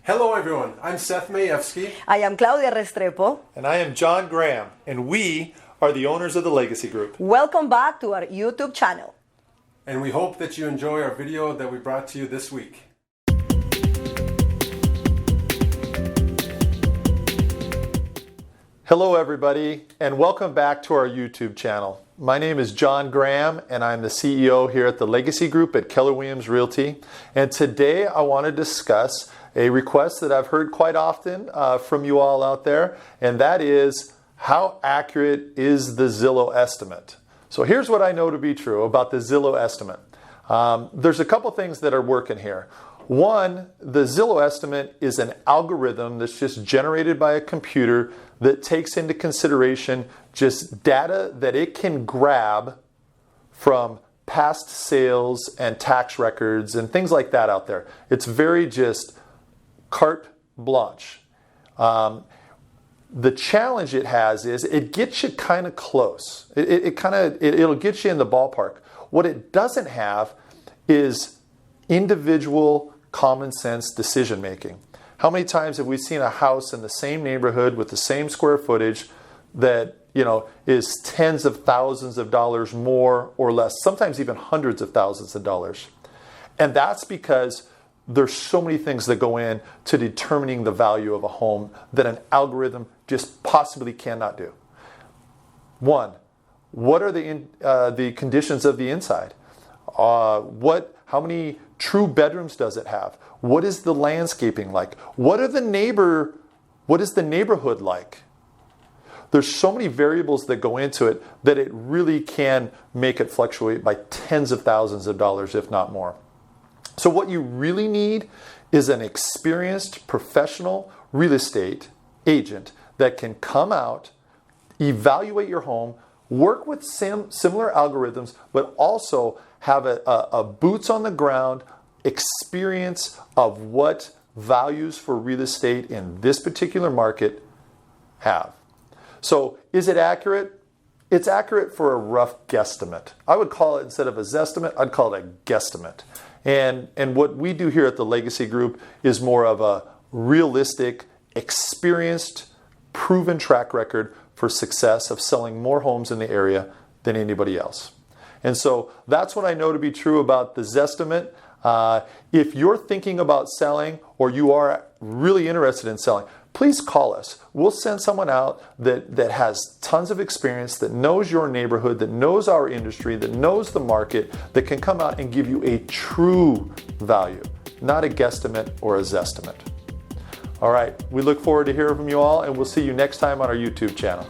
Hello everyone, I'm Seth Maefsky. I am Claudia Restrepo. And I am John Graham, and we are the owners of the Legacy Group. Welcome back to our YouTube channel. And we hope that you enjoy our video that we brought to you this week. Hello everybody, and welcome back to our YouTube channel. My name is John Graham, and I'm the CEO here at the Legacy Group at Keller Realty. And today I want to discuss a request that I've heard quite often from you all out there, and that is, how accurate is the Zillow estimate? So here's what I know to be true about the Zillow estimate. There's a couple things that are working here. One, the Zillow estimate is an algorithm that's just generated by a computer that takes into consideration just data that it can grab from past sales and tax records and things like that out there. It's very just carte blanche. The challenge it has is it gets you kind of close. It'll get you in the ballpark. What it doesn't have is individual common sense decision making. How many times have we seen a house in the same neighborhood with the same square footage that, is tens of thousands of dollars more or less, sometimes even hundreds of thousands of dollars? And that's because there's so many things that go in to determining the value of a home that an algorithm just possibly cannot do. One, what are the conditions of the inside? How many true bedrooms does it have? What is the landscaping like? What is the neighborhood like? There's so many variables that go into it that it really can make it fluctuate by tens of thousands of dollars, if not more. So what you really need is an experienced professional real estate agent that can come out, evaluate your home, work with similar algorithms, but also have a boots on the ground experience of what values for real estate in this particular market have. So is it accurate? It's accurate for a rough guesstimate. I would call it, instead of a zestimate, I'd call it a guesstimate. And what we do here at the Legacy Group is more of a realistic, experienced, proven track record for success of selling more homes in the area than anybody else. And so that's what I know to be true about the Zestimate. If you're thinking about selling or you are really interested in selling, please call us. We'll send someone out that has tons of experience, that knows your neighborhood, that knows our industry, that knows the market, that can come out and give you a true value, not a guesstimate or a zestimate. All right, we look forward to hearing from you all, and we'll see you next time on our YouTube channel.